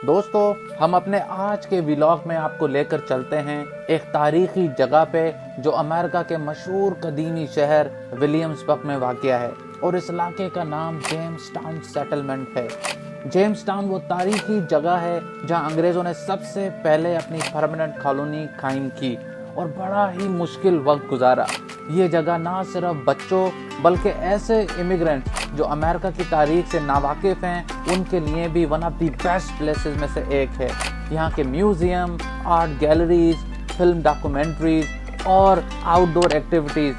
दोस्तों, हम अपने आज के व्लॉग में आपको लेकर चलते हैं एक तारीखी जगह पे जो अमेरिका के मशहूर कदीमी शहर विलियम्सबर्ग में वाक़या है और इस इलाके का नाम जेम्स टाउन सेटलमेंट है। जेम्स टाउन वो तारीखी जगह है जहां अंग्रेज़ों ने सबसे पहले अपनी परमानेंट कॉलोनी कायम की और बड़ा ही मुश्किल वक्त गुजारा। ये जगह ना सिर्फ बच्चों बल्कि ऐसे इमिग्रेंट जो अमेरिका की तारीख से नावाकिफ़ हैं उनके लिए भी one of the best places में से एक है। यहाँ के museum, art galleries, film documentaries और आउटडोर एक्टिविटीज़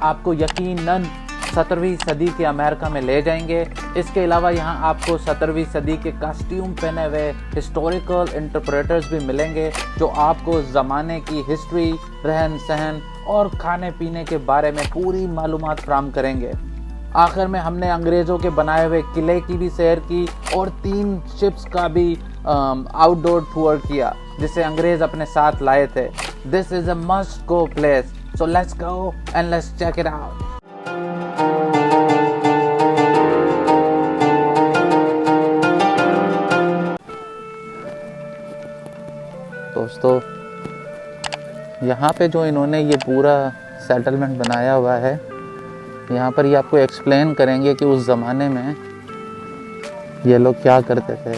आपको यकीनन 17वीं सदी के अमेरिका में ले जाएंगे। इसके अलावा यहाँ आपको 17वीं सदी के कॉस्ट्यूम पहने हुए हिस्टोरिकल इंटरप्रेटर्स भी मिलेंगे जो आपको ज़माने की हिस्ट्री, रहन सहन और खाने पीने के बारे में पूरी मालूमात फराहम करेंगे। आखिर में हमने अंग्रेज़ों के बनाए हुए किले की भी सैर की और 3 शिप्स का भी आउटडोर टूर किया जिसे अंग्रेज़ अपने साथ लाए थे। This is a must go place, so let's go and let's check it out. दोस्तों, यहाँ पे जो इन्होंने ये पूरा सेटलमेंट बनाया हुआ है, यहाँ पर ये आपको एक्सप्लेन करेंगे कि उस ज़माने में ये लोग क्या करते थे।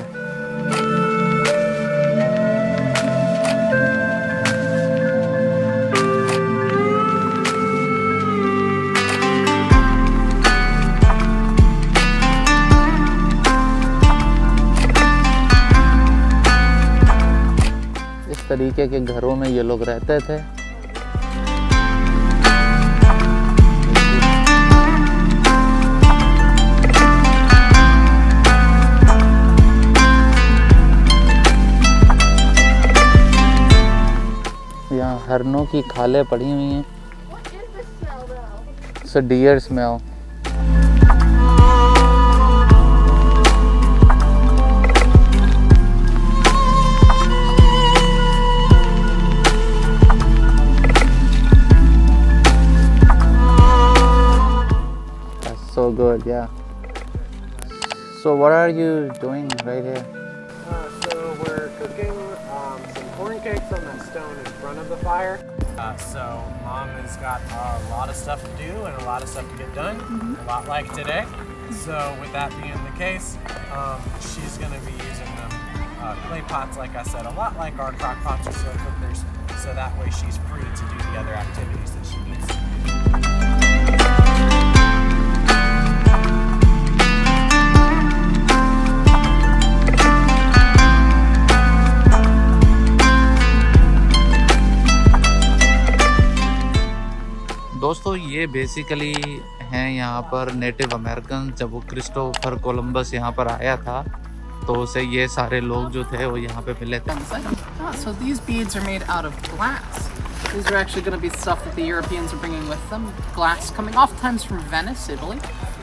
इस तरीके के घरों में ये लोग रहते थे। यहाँ हरनों की खालें पड़ी हुई हैं। So deer smell. That's so good, yeah. So what are you doing right here? So we're cooking some corn cakes on that stone in front of the fire. So Mom has got a lot of stuff to do and a lot of stuff to get done, a lot like today. So with that being the case, she's going to be using them clay pots, like I said, a lot like our crock pots or slow cookers, so that way she's free to do the other activities that she needs to do. दोस्तों, ये basically हैं यहाँ पर native American. जब वो Christopher Columbus यहाँ पर आया था तो उसे ये सारे लोग जो थे वो यहाँ पे मिले थे। So these beads are made out of glass. These are actually going to be stuff that the Europeans are bringing with them. Glass coming oftentimes from Venice, Italy.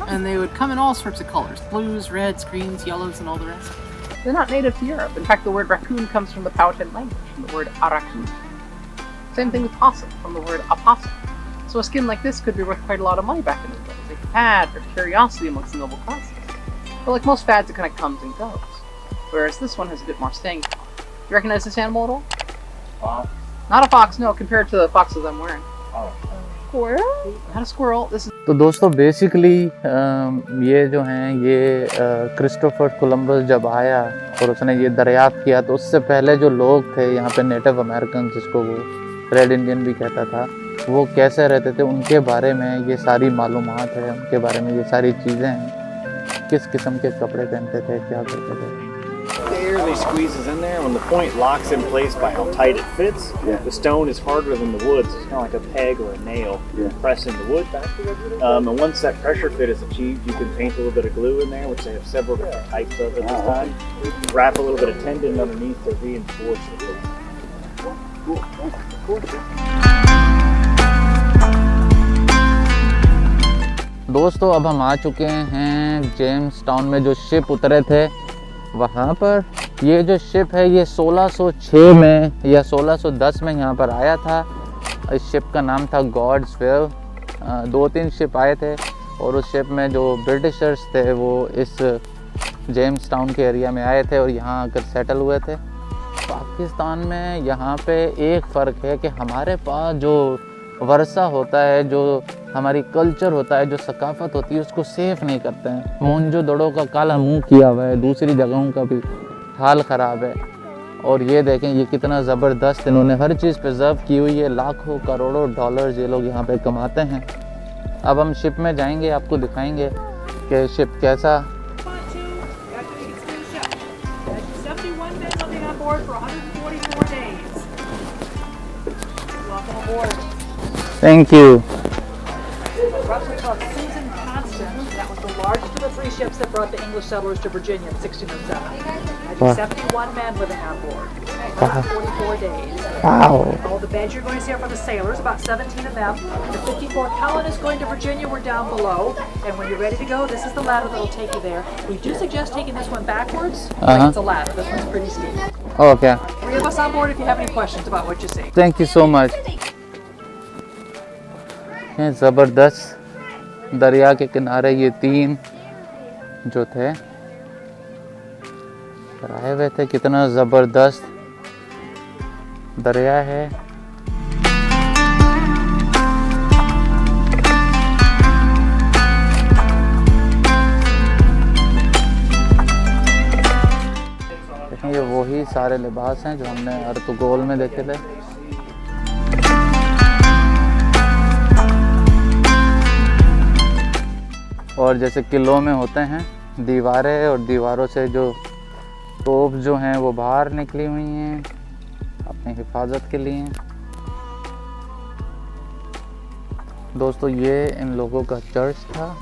And they would come in all sorts of colors. Blues, reds, greens, yellows, and all the rest. They're not native to Europe. In fact, the word raccoon comes from the Powhatan language, from the word aracoon. Same thing with possum, from the word opossum. So a skin like this could be worth quite a lot of money back in the day as a fad or curiosity amongst the noble classes. But like most fads, it kind of comes and goes. Whereas this one has a bit more staying power. You recognize this animal at all? Fox? Not a fox, no, compared to the foxes I'm wearing. Oh. Squirrel? Not a squirrel. This is. तो दोस्तों, basically ये जो हैं ये Christopher Columbus जब आया और उसने ये दरियाफ्त किया तो उससे पहले जो लोग थे यहाँ पे नेटिव अमेरिकन, जिसको वो रेड इंडियन भी कहता था, वो कैसे रहते थे उनके बारे में ये सारी मालूमात है। उनके बारे में ये सारी चीज़ें हैं, किस किस्म के कपड़े पहनते थे, क्या करते थे। The air they squeezes in there when the point locks in place by how tight it fits. Yeah. The stone is harder than the wood. So it's kind of like a peg or a nail pressing the wood. And once that pressure fit is achieved, you can paint a little bit of glue in there, which they have several different types of at this time. Wrap a little bit of tendon underneath to reinforce the glue. दोस्तों, अब हम आ चुके हैं James town में। जो ship उतरे थे वहाँ पर, ये जो शिप है ये 1606 में या 1610 में यहाँ पर आया था। इस शिप का नाम था गॉड्स विल। 2-3 शिप आए थे और उस शिप में जो ब्रिटिशर्स थे वो इस जेम्स टाउन के एरिया में आए थे और यहाँ आकर सेटल हुए थे। पाकिस्तान में यहाँ पे एक फ़र्क है कि हमारे पास जो वर्षा होता है, जो हमारी कल्चर होता है, जो सकाफ़त होती है, उसको सेफ़ नहीं करते हैं। मोहनजोदड़ो का काला मुंह किया हुआ है, दूसरी जगहों का भी हाल ख़राब है। और ये देखें ये कितना ज़बरदस्त इन्होंने हर चीज़ प्रिजर्व की हुई है। लाखों करोड़ों डॉलर्स ये लोग यहाँ पे कमाते हैं। अब हम शिप में जाएंगे, आपको दिखाएंगे कि शिप कैसा। Thank you. Roughly called Susan Constant. That was the largest of the 3 ships that brought the English settlers to Virginia in 1607. Had Wow. 71 men living on board. 144 days. Wow. All the beds you're going to see are for the sailors, about 17 of them. The 54 colonists going to Virginia were down below. And when you're ready to go, this is the ladder that'll take you there. We do suggest taking this one backwards, like it's a ladder. This one's pretty steep. Okay. 3 of us on board if you have any questions about what you see. Thank you so much. ये ज़बरदस्त दरिया के किनारे ये 3 जो थे आए हुए थे। कितना ज़बरदस्त दरिया है। देखें ये वही सारे लिबास हैं जो हमने अर्तुगोल में देखे थे। और जैसे किलों में होते हैं दीवारें, और दीवारों से जो तोप जो हैं वो बाहर निकली हुई हैं अपनी हिफाजत के लिए। दोस्तों ये इन लोगों का चर्च था।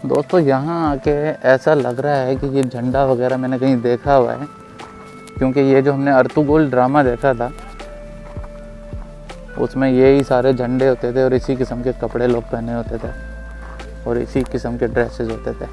दोस्तों यहाँ आके ऐसा लग रहा है कि ये झंडा वगैरह मैंने कहीं देखा हुआ है, क्योंकि ये जो हमने अर्तुगोल ड्रामा देखा था उसमें यही सारे झंडे होते थे और इसी किस्म के कपड़े लोग पहने होते थे और इसी किस्म के ड्रेसेस होते थे।